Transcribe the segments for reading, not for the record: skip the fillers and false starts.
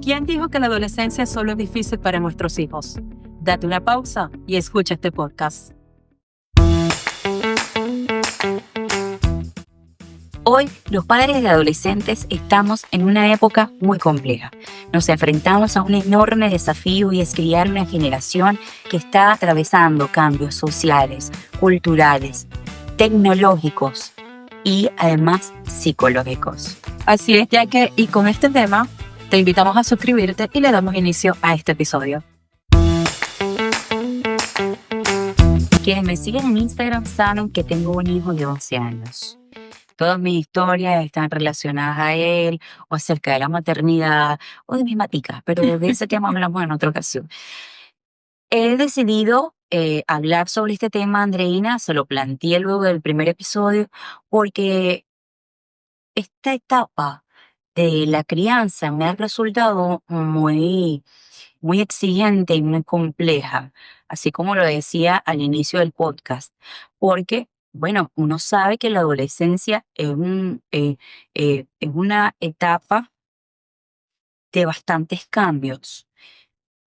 ¿Quién dijo que la adolescencia solo es difícil para nuestros hijos? Date una pausa y escucha este podcast. Hoy, los padres de adolescentes estamos en una época muy compleja. Nos enfrentamos a un enorme desafío y es criar una generación que está atravesando cambios sociales, culturales, tecnológicos y además psicológicos. Así es, Jackie, y con este tema te invitamos a suscribirte y le damos inicio a este episodio. Quienes me siguen en Instagram saben que tengo un hijo de 11 años. Todas mis historias están relacionadas a él, o acerca de la maternidad, o de mis maticas, pero de ese tema hablamos en otra ocasión. He decidido hablar sobre este tema, Andreina, se lo planteé luego del primer episodio, porque esta etapa de la crianza me ha resultado muy exigente y muy compleja, así como lo decía al inicio del podcast, porque, bueno, uno sabe que la adolescencia es una etapa de bastantes cambios,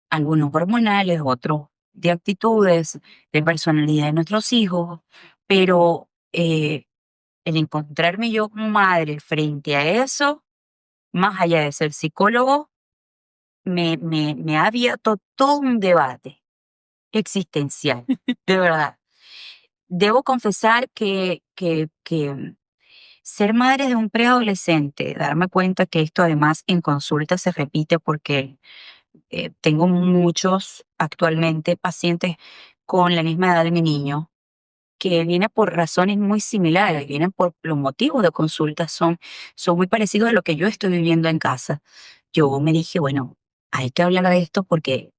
algunos hormonales, otros de actitudes, de personalidad de nuestros hijos, pero el encontrarme yo como madre frente a eso, más allá de ser psicólogo, me ha abierto todo un debate existencial, de verdad. Debo confesar que ser madre de un preadolescente, darme cuenta que esto además en consulta se repite porque tengo muchos actualmente pacientes con la misma edad de mi niño, que viene por razones muy similares, vienen por los motivos de consulta, son muy parecidos a lo que yo estoy viviendo en casa. Yo me dije, bueno, hay que hablar de esto porque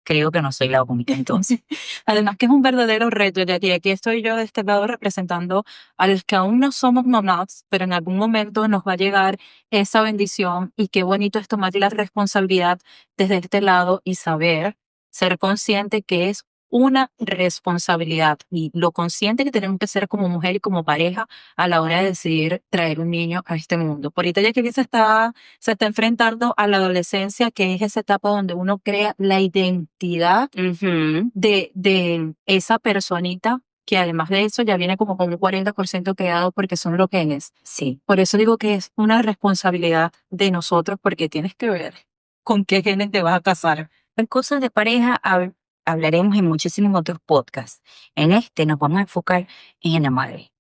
creo que no soy la única entonces. Además que es un verdadero reto, Jackie. Aquí estoy yo de este lado representando a los que aún no somos mamás, pero en algún momento nos va a llegar esa bendición y qué bonito es tomar la responsabilidad desde este lado y saber, ser consciente que es una responsabilidad y lo consciente que tenemos que ser como mujer y como pareja a la hora de decidir traer un niño a este mundo. Por ahorita ya que se está enfrentando a la adolescencia, que es esa etapa donde uno crea la identidad Ujú. de esa personita, que además de eso ya viene como con un 40% creado porque son lo que es. Sí, Por eso digo que es una responsabilidad de nosotros porque tienes que ver con qué genes te vas a casar. en cosas de pareja hablaremos en muchísimos otros podcasts. En este nos vamos a enfocar en la madre,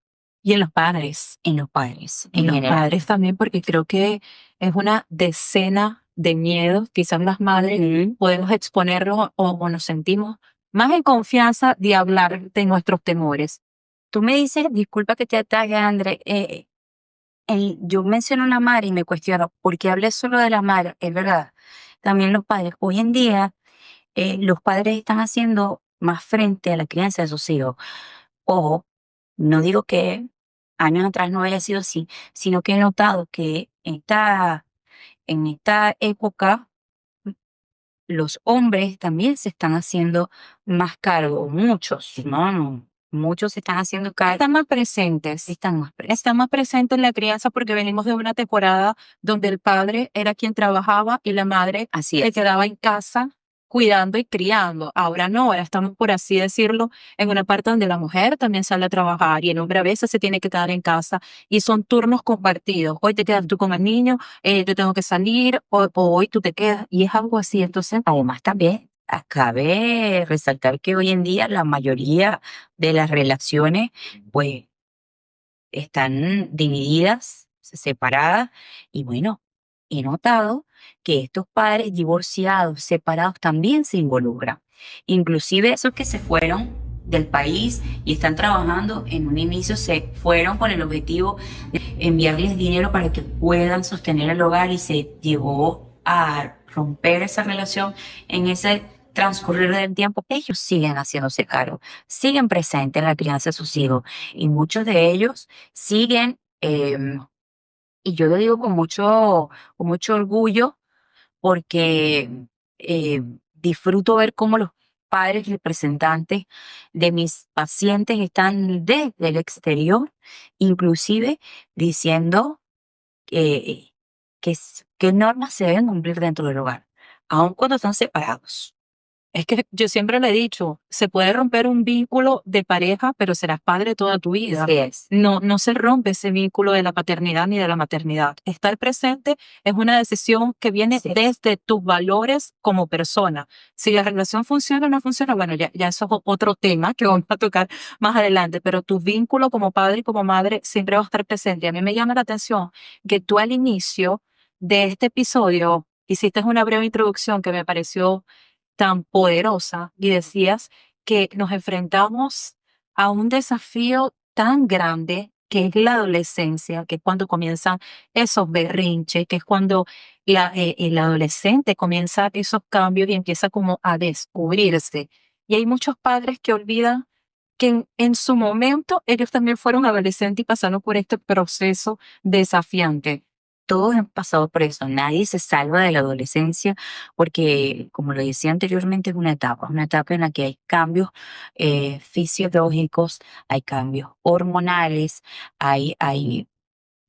Y en los padres. en los padres En en los general. padres también, porque creo que es una decena de miedos. Quizás las madres Ujú. podemos exponerlos o nos sentimos más en confianza de hablar de nuestros temores. Tú me dices, disculpa que te ataque, André, yo menciono la madre y me cuestiono, ¿por qué hablé solo de la madre? Es verdad, también los padres. Hoy en día, los padres están haciendo más frente a la crianza de sus hijos. Ojo, no digo que años atrás no haya sido así, sino que he notado que en esta época los hombres también se están haciendo más cargo, muchos, no, muchos se están haciendo cargo, Están más presentes. están más presentes. Está más presente en la crianza porque venimos de una temporada donde el padre era quien trabajaba y la madre Así se es. quedaba en casa cuidando y criando. Ahora no, ahora estamos, por así decirlo, en una parte donde la mujer también sale a trabajar y el hombre a veces se tiene que quedar en casa y son turnos compartidos. Hoy te quedas tú con el niño, yo tengo que salir, o hoy tú te quedas y es algo así. Entonces, Además, también cabe resaltar que hoy en día la mayoría de las relaciones, pues, están divididas, separadas, y bueno, he notado que estos padres divorciados, separados, también se involucran. Inclusive esos que se fueron del país y están trabajando, en un inicio se fueron con el objetivo de enviarles dinero para que puedan sostener el hogar y se llegó a romper esa relación en ese transcurrir del tiempo. Ellos siguen haciéndose cargo, siguen presentes en la crianza de sus hijos y muchos de ellos siguen, y yo lo digo con mucho orgullo, porque disfruto ver cómo los padres representantes de mis pacientes están desde el exterior, inclusive diciendo que ¿Qué normas se deben cumplir dentro del hogar? Aun cuando están separados. Es que yo siempre le he dicho, se puede romper un vínculo de pareja, pero serás padre toda tu vida. Así es. No se rompe ese vínculo de la paternidad ni de la maternidad. Estar presente es una decisión que viene Sí. desde tus valores como persona. Si la relación funciona o no funciona, bueno, ya eso es otro tema que vamos a tocar más adelante, pero tu vínculo como padre y como madre siempre va a estar presente. Y a mí me llama la atención que tú al inicio de este episodio hiciste una breve introducción que me pareció tan poderosa y decías que nos enfrentamos a un desafío tan grande que es la adolescencia, que es cuando comienzan esos berrinches, que es cuando el adolescente comienza esos cambios y empieza como a descubrirse. Y hay muchos padres que olvidan que en su momento ellos también fueron adolescentes y pasaron por este proceso desafiante. Todos han pasado por eso, nadie se salva de la adolescencia porque, como lo decía anteriormente, es una etapa en la que hay cambios fisiológicos, hay cambios hormonales, hay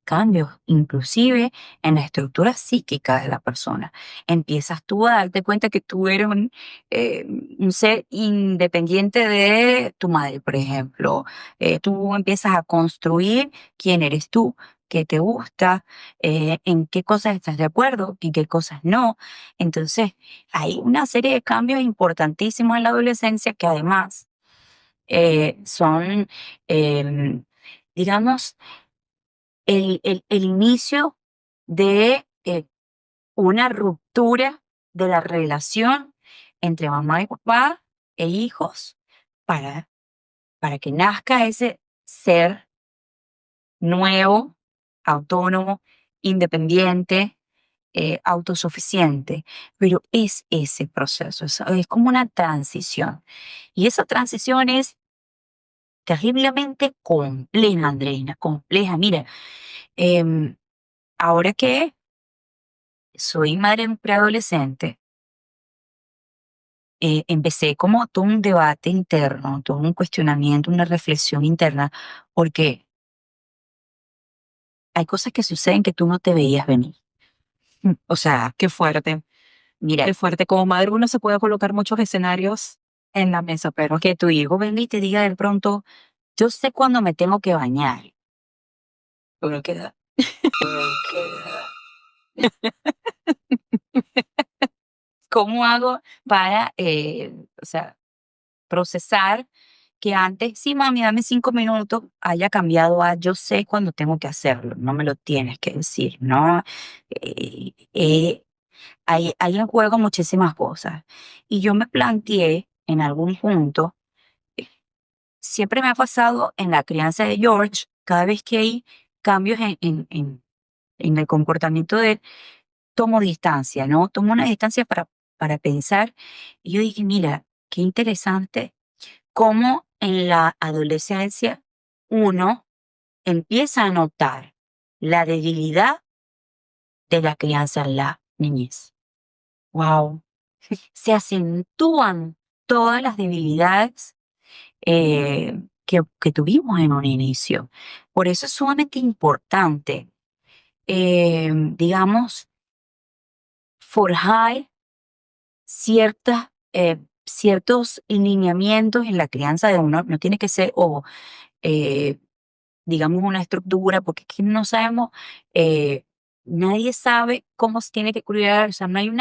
cambios, inclusive en la estructura psíquica de la persona. Empiezas tú a darte cuenta que tú eres un ser independiente de tu madre, por ejemplo. Tú empiezas a construir quién eres tú, qué te gusta, en qué cosas estás de acuerdo, en qué cosas no. Entonces, hay una serie de cambios importantísimos en la adolescencia que además son, em, digamos, el inicio de una ruptura de la relación entre mamá y papá e hijos para, para que nazca ese ser nuevo, autónomo, independiente, autosuficiente. Pero es ese proceso, es como una transición. Y esa transición es terriblemente compleja, Andreina, compleja. Mira, em, ahora que soy madre preadolescente, empecé como todo un debate interno, todo un cuestionamiento, una reflexión interna, porque hay cosas que suceden que tú no te veías venir. O sea, Qué fuerte, mira, qué fuerte. Como madre uno se puede colocar muchos escenarios en la mesa, pero que tu hijo venga y te diga de pronto, yo sé cuándo me tengo que bañar. Uno queda, ¿cómo hago para, o sea, procesar que antes, sí, mami, dame 5 minutos, haya cambiado a yo sé cuando tengo que hacerlo, no me lo tienes que decir, ¿no? Hay en juego muchísimas cosas. Y yo me planteé en algún punto, eh, siempre me ha pasado en la crianza de George, cada vez que hay cambios en el comportamiento de él, tomo distancia, ¿no? Tomo una distancia para pensar. Y yo dije, mira, qué interesante cómo en la adolescencia uno empieza a notar la debilidad de la crianza en la niñez. wow. Se acentúan todas las debilidades que tuvimos en un inicio. Por eso es sumamente importante, digamos, forjar ciertos lineamientos en la crianza de uno. No tiene que ser, eh, digamos, una estructura, porque es que no sabemos, nadie sabe cómo se tiene que cuidar, o sea, No hay un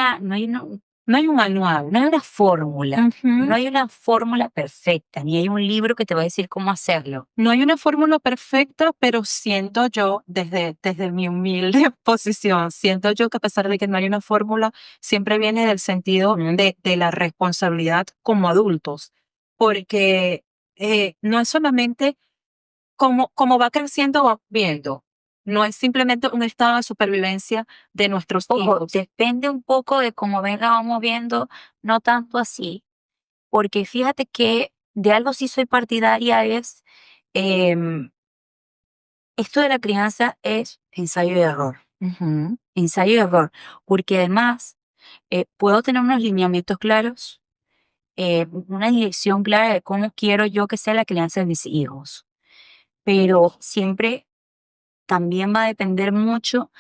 manual. no hay una fórmula, no Ujú. hay una fórmula perfecta, ni hay un libro que te va a decir cómo hacerlo. No hay una fórmula perfecta, pero siento yo, desde mi humilde posición, siento yo que a pesar de que no hay una fórmula, siempre viene del sentido de la responsabilidad como adultos, porque no es solamente como va creciendo, va viendo, no es simplemente un estado de supervivencia de nuestros Ojo, hijos. depende un poco de cómo venga, vamos viendo, no tanto así, porque fíjate que de algo sí soy partidaria es, em, esto de la crianza es ensayo y error, Ujú. ensayo y error, porque además puedo tener unos lineamientos claros, una dirección clara de cómo quiero yo que sea la crianza de mis hijos, pero siempre también va a depender mucho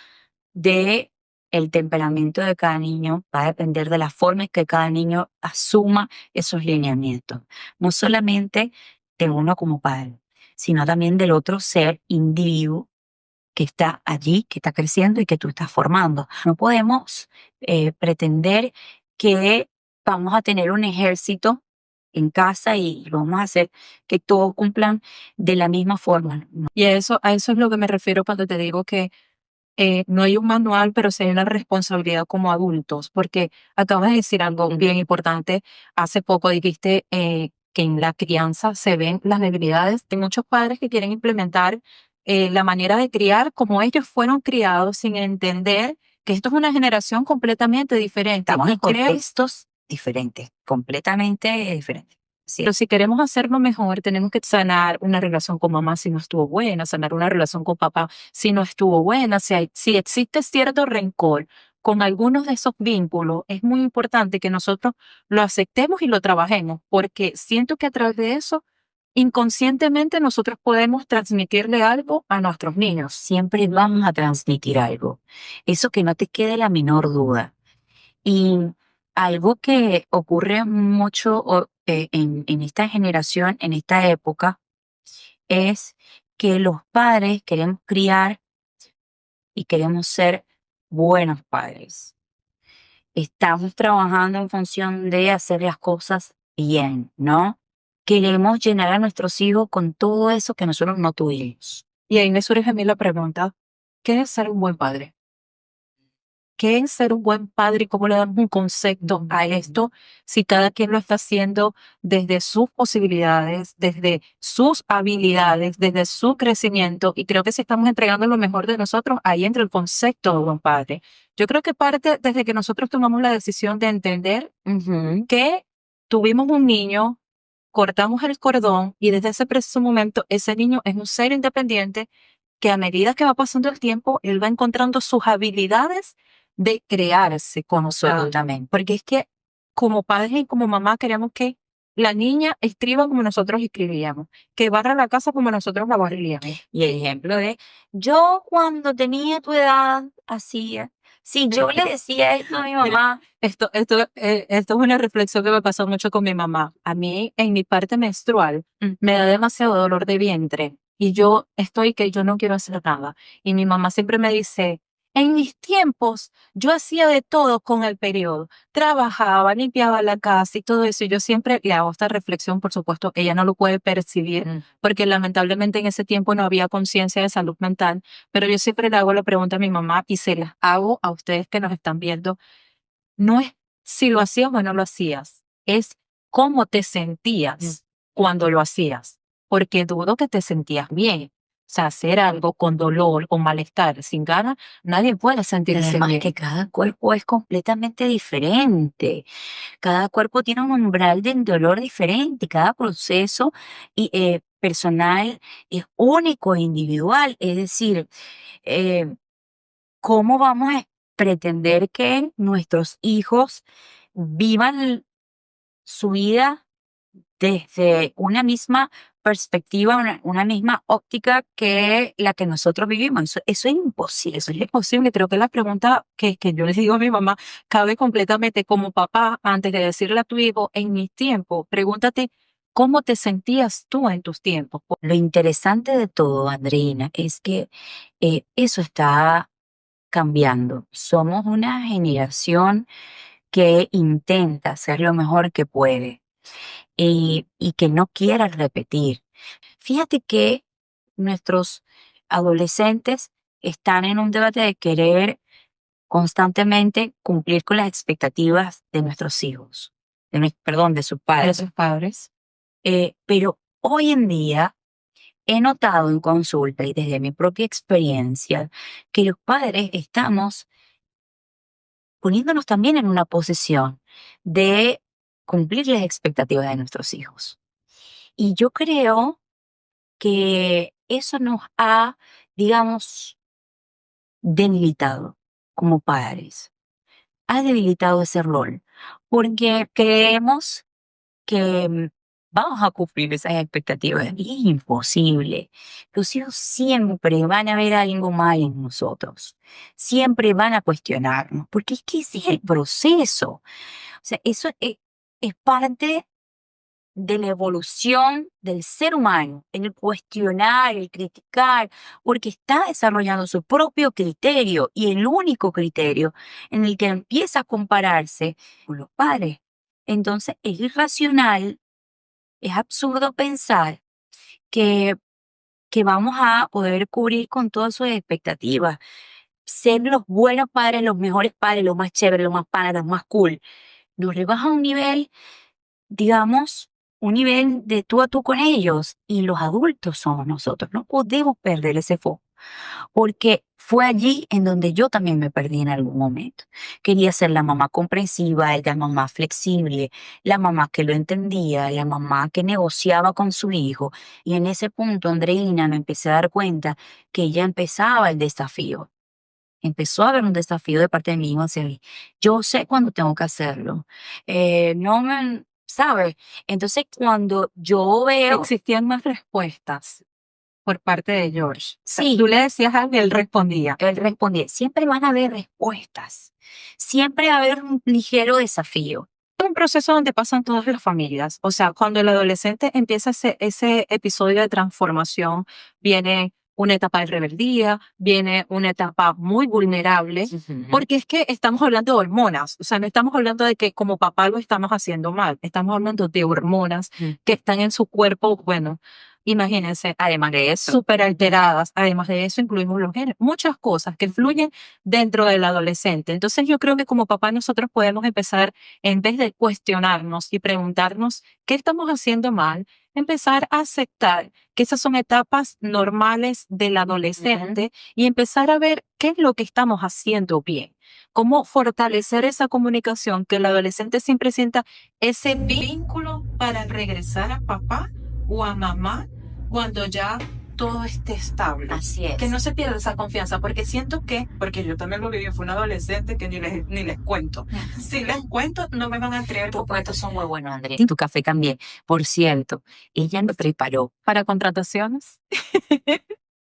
de el temperamento de cada niño va a depender de la forma en que cada niño asuma esos lineamientos. No solamente de uno como padre, sino también del otro ser individuo que está allí, que está creciendo y que tú estás formando. No podemos pretender que vamos a tener un ejército en casa y lo vamos a hacer que todos cumplan de la misma forma. No. Y a eso es lo que me refiero cuando te digo que no hay un manual, pero sí hay una responsabilidad como adultos, porque acabas de decir algo bien importante. Hace poco dijiste que en la crianza se ven las debilidades de muchos padres que quieren implementar la manera de criar como ellos fueron criados sin entender que esto es una generación completamente diferente. Estamos en Y creo contextos diferentes, completamente diferentes. Sí. pero si queremos hacerlo mejor, tenemos que sanar una relación con mamá si no estuvo buena, sanar una relación con papá si no estuvo buena. Si existe cierto rencor con algunos de esos vínculos, es muy importante que nosotros lo aceptemos y lo trabajemos, porque siento que a través de eso, inconscientemente nosotros podemos transmitirle algo a nuestros niños. Siempre vamos a transmitir algo. Eso que no te quede la menor duda. Y algo que ocurre mucho en esta generación, en esta época, es que los padres queremos criar y queremos ser buenos padres. Estamos trabajando en función de hacer las cosas bien, ¿no? Queremos llenar a nuestros hijos con todo eso que nosotros no tuvimos. Y ahí me surge a mí la pregunta, ¿qué es ser un buen padre? ¿Qué es ser un buen padre y cómo le damos un concepto a esto si cada quien lo está haciendo desde sus posibilidades, desde sus habilidades, desde su crecimiento? Y creo que si estamos entregando lo mejor de nosotros, ahí entra el concepto de buen padre. Yo creo que parte desde que nosotros tomamos la decisión de entender Ujú. que tuvimos un niño, cortamos el cordón y desde ese preciso momento ese niño es un ser independiente que a medida que va pasando el tiempo, él va encontrando sus habilidades de crearse como tal. Absolutamente. Porque es que como padres y como mamá queremos que la niña escriba como nosotros escribíamos, que barra la casa como nosotros la barríamos. Y el ejemplo es, yo cuando tenía tu edad hacía, si yo le decía esto a mi Mira, mamá, esto es una reflexión que me pasó mucho con mi mamá. A mí, en mi parte menstrual, me da demasiado dolor de vientre y yo estoy que yo no quiero hacer nada. Y mi mamá siempre me dice, en mis tiempos, yo hacía de todo con el periodo. Trabajaba, limpiaba la casa y todo eso. Y yo siempre le hago esta reflexión, por supuesto, ella no lo puede percibir porque lamentablemente en ese tiempo no había conciencia de salud mental, pero yo siempre le hago la pregunta a mi mamá y se las hago a ustedes que nos están viendo. No es si lo hacías o no lo hacías, es cómo te sentías cuando lo hacías, porque dudo que te sentías bien. O sea, hacer algo con dolor o malestar, sin ganas, nadie puede y sentirse además bien. que cada cuerpo es completamente diferente, cada cuerpo tiene un umbral de dolor diferente, cada proceso personal es único e individual, es decir, eh, ¿cómo vamos a pretender que nuestros hijos vivan su vida desde una misma perspectiva, una misma óptica que la que nosotros vivimos? Eso es imposible. Eso es imposible. Creo que la pregunta que yo le digo a mi mamá cabe completamente como papá antes de decirle a tu hijo, en mis tiempos, pregúntate cómo te sentías tú en tus tiempos. Lo interesante de todo, Andreina, es que eso está cambiando. Somos una generación que intenta hacer lo mejor que puede y que no quiera repetir. Fíjate que nuestros adolescentes están en un debate de querer constantemente cumplir con las expectativas de nuestros hijos, perdón, de sus De padres. sus padres. Pero hoy en día he notado en consulta y desde mi propia experiencia que los padres estamos poniéndonos también en una posición de cumplir las expectativas de nuestros hijos. Y yo creo que eso nos ha, digamos, debilitado como padres. Ha debilitado ese rol, porque creemos que vamos a cumplir esas expectativas. Y es imposible. Los hijos siempre van a ver algo mal en nosotros. Siempre van a cuestionarnos, porque es que ese es el proceso. O sea, eso es parte de la evolución del ser humano, el cuestionar, el criticar, porque está desarrollando su propio criterio y el único criterio en el que empieza a compararse con los padres. Entonces es irracional, es absurdo pensar que, que vamos a poder cubrir con todas sus expectativas, ser los buenos padres, los mejores padres, los más chéveres, los más panas, los más cool. Nos rebaja a un nivel, digamos, un nivel de tú a tú con ellos, y los adultos somos nosotros. No podemos perder ese foco, porque fue allí en donde yo también me perdí en algún momento. Quería ser la mamá comprensiva, la mamá flexible, la mamá que lo entendía, la mamá que negociaba con su hijo. Y en ese punto, Andreina, me empecé a dar cuenta que ya empezaba el desafío. Empezó a haber un desafío de parte de mi hijo hacia mí. Yo sé cuándo tengo que hacerlo. No me, ¿sabes? Entonces, cuando yo veo, Existían más respuestas por parte de George. O sea, sí, tú le decías algo y él respondía. él respondía, siempre van a haber respuestas. Siempre va a haber un ligero desafío. Es un proceso donde pasan todas las familias. O sea, cuando el adolescente empieza ese episodio de transformación, viene una etapa de rebeldía, viene una etapa muy vulnerable, Ujú. porque es que estamos hablando de hormonas. O sea, no estamos hablando de que como papá lo estamos haciendo mal. Estamos hablando de hormonas Ujú. que están en su cuerpo, bueno, imagínense, Además de eso, súper alteradas. Además de eso, incluimos los genes. Muchas cosas que fluyen dentro del adolescente. Entonces, yo creo que como papá nosotros podemos empezar, en vez de cuestionarnos y preguntarnos qué estamos haciendo mal, empezar a aceptar que esas son etapas normales del adolescente y empezar a ver qué es lo que estamos haciendo bien. Cómo fortalecer esa comunicación, que el adolescente siempre sienta ese vínculo para regresar a papá o a mamá cuando ya todo esté estable. así es. Que no se pierda esa confianza, porque siento que, porque yo también lo viví, fue un adolescente que ni les cuento. Si les cuento, no me van a creer. Tus cuentos son muy buenos, Andrés. Y tu café también. Por cierto, ella lo preparó Para contrataciones.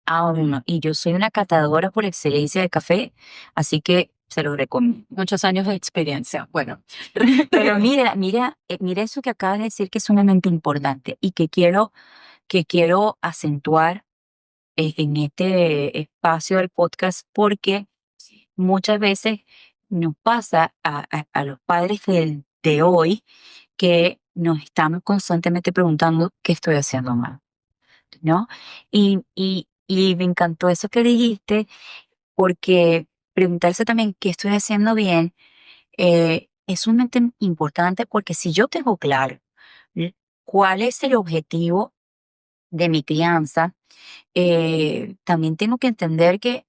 a uno. Y yo soy una catadora por excelencia de café, así que se lo recomiendo. Muchos años de experiencia. Bueno, Pero mira eso que acabas de decir, que es sumamente importante y que quiero acentuar en este espacio del podcast, porque muchas veces nos pasa a los padres de hoy, que nos estamos constantemente preguntando qué estoy haciendo mal, ¿no? Y me encantó eso que dijiste, porque preguntarse también qué estoy haciendo bien es sumamente importante, porque si yo tengo claro cuál es el objetivo de mi crianza, también tengo que entender que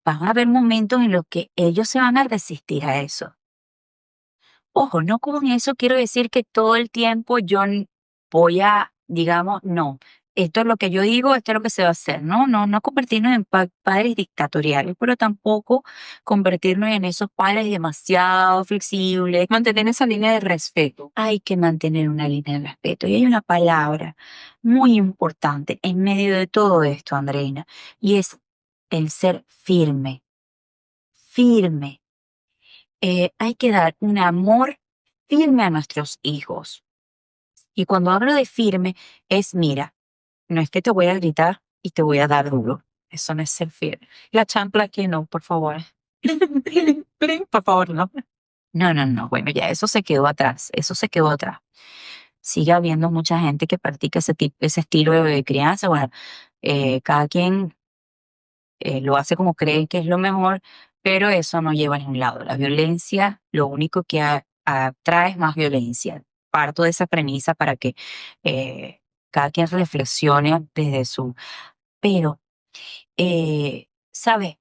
van a haber momentos en los que ellos se van a resistir a eso. Ojo, no con eso quiero decir que todo el tiempo yo voy a, digamos, no, esto es lo que yo digo, esto es lo que se va a hacer. No, no, no convertirnos en padres dictatoriales, pero tampoco convertirnos en esos padres demasiado flexibles. mantener esa línea de respeto. Hay que mantener una línea de respeto. Y hay una palabra muy importante en medio de todo esto, Andreina, y es el ser firme. Firme. Hay que dar un amor firme a nuestros hijos. Y cuando hablo de firme, es, mira, no es que te voy a gritar y te voy a dar duro. Eso no es ser firme. La chancla aquí no, por favor. Por favor, no. No, no, no. Bueno, ya eso se quedó atrás. Eso se quedó atrás. Sigue habiendo mucha gente que practica ese estilo de crianza. Bueno, cada quien lo hace como cree que es lo mejor, pero eso no lleva a ningún lado. La violencia lo único que atrae es más violencia. Parto de esa premisa para que cada quien reflexione desde su... Pero, ¿sabes?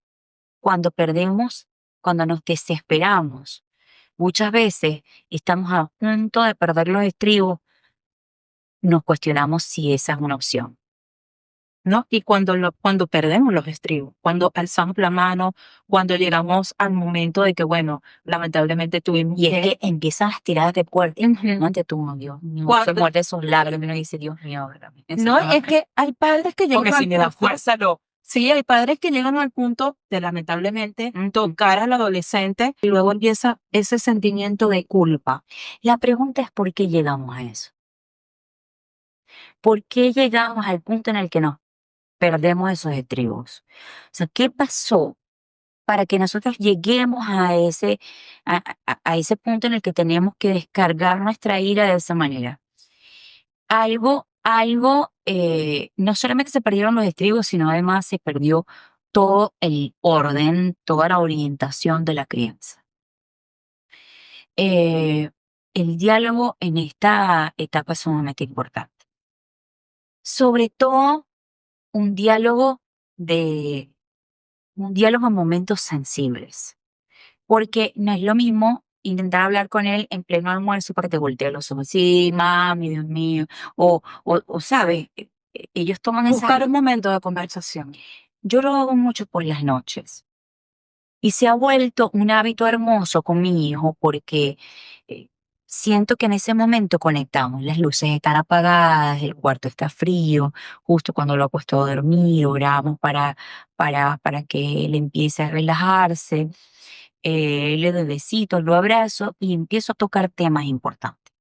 Cuando perdemos, cuando nos desesperamos, muchas veces estamos a punto de perder los estribos, nos cuestionamos si esa es una opción. ¿no? Y cuando perdemos los estribos, cuando alzamos la mano, cuando llegamos al momento de que, bueno, lamentablemente tuvimos Y es que empiezan las tiradas de puerta, Ujú. no te tú, Dios mío, se Cuando- muerde esos labios, y uno dice, Dios mío, ¿verdad? no, es que hay padres que llegan Porque si me da fuerza, no. sí, hay padres que llegan al punto de lamentablemente Ujú. tocar al adolescente y luego empieza ese sentimiento de culpa. La pregunta es ¿por qué llegamos a eso? ¿Por qué llegamos al punto en el que nos perdemos esos estribos? O sea, ¿qué pasó para que nosotros lleguemos a ese punto en el que tenemos que descargar nuestra ira de esa manera? No solamente se perdieron los estribos, sino además se perdió todo el orden, toda la orientación de la crianza. Eh, el diálogo en esta etapa es sumamente importante. Sobre todo un diálogo de un diálogo en momentos sensibles, porque no es lo mismo intentar hablar con él en pleno almuerzo para que te voltee los ojos, sí, mami, Dios mío, o ¿sabes? Ellos toman esa... Buscar un momento de conversación. Yo lo hago mucho por las noches y se ha vuelto un hábito hermoso con mi hijo porque eh, siento que en ese momento conectamos, las luces están apagadas, el cuarto está frío, justo cuando lo acuesto a dormir, oramos para que él empiece a relajarse, le doy besitos, lo abrazo y empiezo a tocar temas importantes.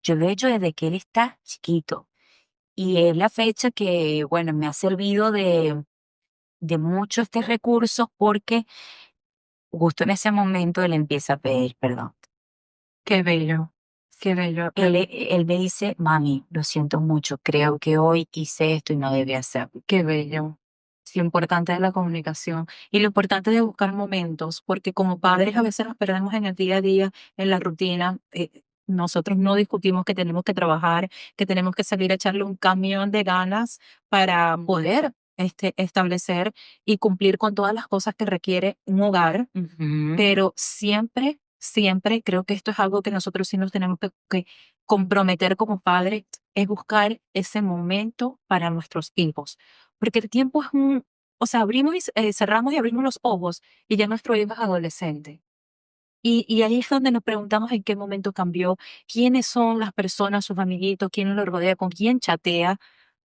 Yo lo he hecho desde que él está chiquito y es la fecha que, bueno, me ha servido de mucho este recurso porque justo en ese momento él empieza a pedir perdón. Qué bello, qué bello. Él me dice, mami, lo siento mucho, creo que hoy hice esto y no debía hacerlo. Qué bello. Sí, lo importante es la comunicación y lo importante de buscar momentos, porque como padres a veces nos perdemos en el día a día, en la rutina. Nosotros no discutimos que tenemos que trabajar, que tenemos que salir a echarle un camión de ganas para poder establecer y cumplir con todas las cosas que requiere un hogar, Ujú. pero siempre, siempre creo que esto es algo que nosotros sí nos tenemos que comprometer como padres, es buscar ese momento para nuestros hijos. Porque el tiempo es o sea, abrimos y cerramos y abrimos los ojos y ya nuestro hijo es adolescente. Y ahí es donde nos preguntamos en qué momento cambió, quiénes son las personas, sus amiguitos, quién lo rodea, con quién chatea,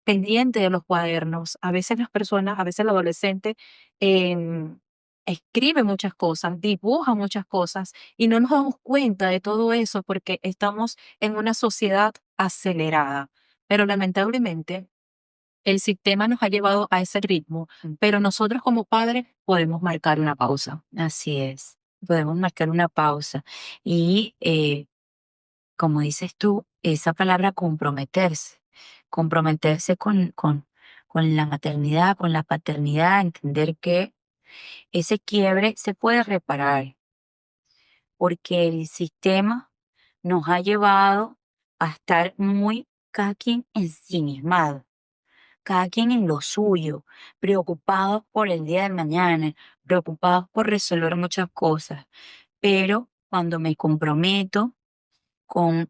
pendiente de los cuadernos. A veces las personas, a veces el adolescente em, escribe muchas cosas, dibuja muchas cosas y no nos damos cuenta de todo eso porque estamos en una sociedad acelerada. Pero lamentablemente el sistema nos ha llevado a ese ritmo, pero nosotros como padres podemos marcar una pausa. Así es, podemos marcar una pausa y, como dices tú, esa palabra comprometerse con la maternidad, con la paternidad, entender que ese quiebre se puede reparar, porque el sistema nos ha llevado a estar muy cada quien ensimismado, cada quien en lo suyo, preocupados por el día de mañana, preocupados por resolver muchas cosas. Pero cuando me comprometo con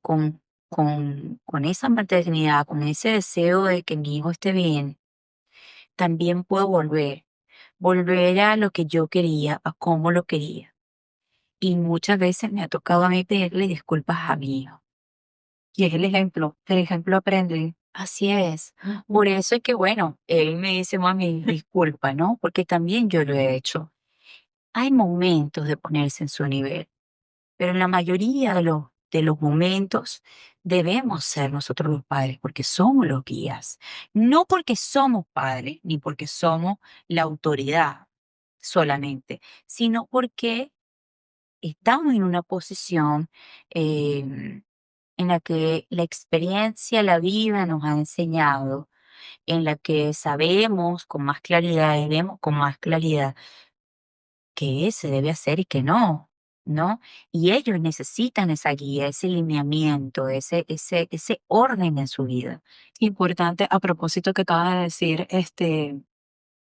esa maternidad, con ese deseo de que mi hijo esté bien, también puedo volver a lo que yo quería, a cómo lo quería. Y muchas veces me ha tocado a mí pedirle disculpas a mi hijo. Y es el ejemplo aprende. Así es. Por eso es que, bueno, él me dice, mami, disculpa, ¿no? Porque también yo lo he hecho. Hay momentos de ponerse en su nivel, pero en la mayoría de los momentos debemos ser nosotros los padres porque somos los guías. No porque somos padres, ni porque somos la autoridad solamente, sino porque estamos en una posición en la que la experiencia, la vida nos ha enseñado, en la que sabemos con más claridad y vemos con más claridad qué se debe hacer y qué no, ¿no? Y ellos necesitan esa guía, ese lineamiento, ese orden en su vida. Importante a propósito que acaba de decir,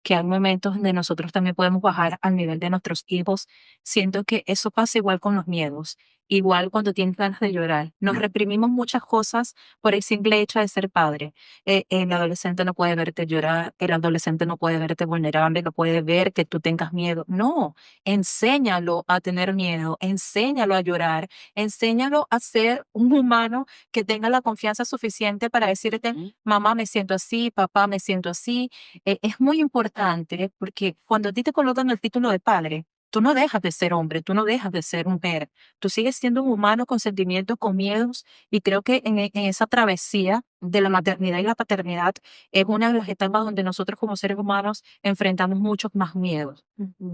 que hay momentos donde nosotros también podemos bajar al nivel de nuestros hijos. Siento que eso pasa igual con los miedos. igual cuando tienes ganas de llorar. Nos reprimimos muchas cosas por el simple hecho de ser padre. El adolescente no puede verte llorar, el adolescente no puede verte vulnerable, no puede ver que tú tengas miedo. No, enséñalo a tener miedo, enséñalo a llorar, enséñalo a ser un humano que tenga la confianza suficiente para decirte, mamá, me siento así, papá, me siento así. Es muy importante porque cuando a ti te colocan el título de padre, tú no dejas de ser hombre, tú no dejas de ser mujer, tú sigues siendo un humano con sentimientos, con miedos, y creo que en esa travesía de la maternidad y la paternidad es una de las etapas donde nosotros como seres humanos enfrentamos muchos más miedos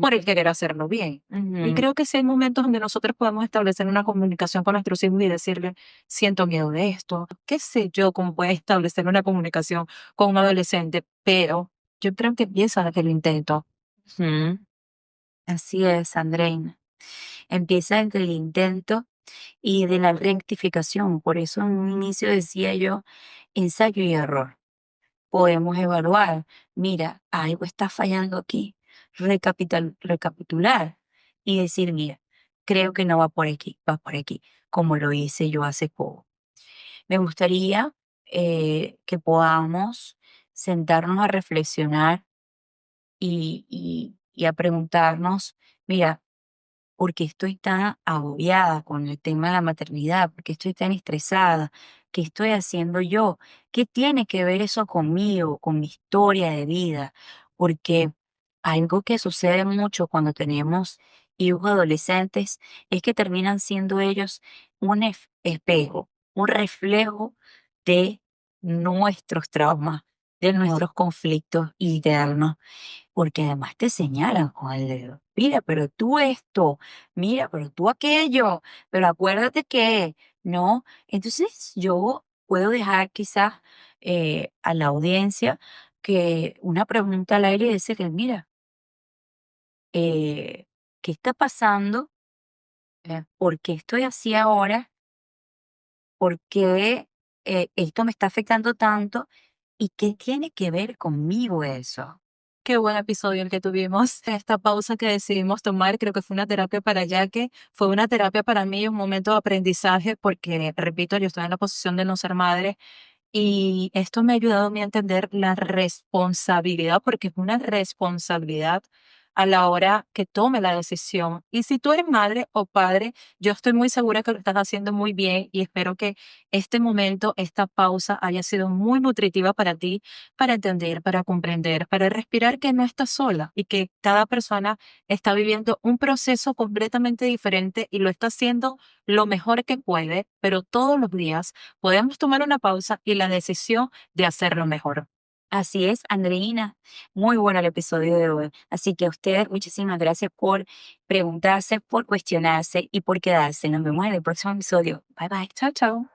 por el querer hacerlo bien. Y creo que sí hay momentos donde nosotros podemos establecer una comunicación con nuestros hijos y decirle, siento miedo de esto, qué sé yo, cómo puede establecer una comunicación con un adolescente, pero yo creo que empieza desde el intento. Ujú. Así es, Andreina. Empieza desde el intento y de la rectificación. Por eso en un inicio decía yo, ensayo y error. Podemos evaluar, mira, algo está fallando aquí. Recapitular y decir, mira, creo que no va por aquí, va por aquí, como lo hice yo hace poco. Me gustaría que podamos sentarnos a reflexionar y a preguntarnos, mira, ¿por qué estoy tan agobiada con el tema de la maternidad? ¿Por qué estoy tan estresada? ¿Qué estoy haciendo yo? ¿Qué tiene que ver eso conmigo, con mi historia de vida? Porque algo que sucede mucho cuando tenemos hijos adolescentes es que terminan siendo ellos un espejo, un reflejo de nuestros traumas, de nuestros conflictos internos, porque además te señalan con el dedo. Mira, pero tú esto, mira, pero tú aquello, pero acuérdate que, ¿no? Entonces yo puedo dejar quizás a la audiencia que una pregunta al aire y decirle, mira, eh, ¿qué está pasando? ¿Por qué estoy así ahora? ¿Por qué esto me está afectando tanto? ¿Y qué tiene que ver conmigo eso? Qué buen episodio el que tuvimos. Esta pausa que decidimos tomar, creo que fue una terapia para Yaque, fue una terapia para mí, un momento de aprendizaje, porque, repito, yo estoy en la posición de no ser madre. Y esto me ha ayudado a mí a entender la responsabilidad, porque es una responsabilidad a la hora que tome la decisión. Y si tú eres madre o padre, yo estoy muy segura que lo estás haciendo muy bien y espero que este momento, esta pausa haya sido muy nutritiva para ti, para entender, para comprender, para respirar que no estás sola y que cada persona está viviendo un proceso completamente diferente y lo está haciendo lo mejor que puede, pero todos los días podemos tomar una pausa y la decisión de hacerlo mejor. Así es, Andreina. Muy bueno el episodio de hoy. Así que a ustedes, muchísimas gracias por preguntarse, por cuestionarse y por quedarse. Nos vemos en el próximo episodio. Bye bye. Chao, chao.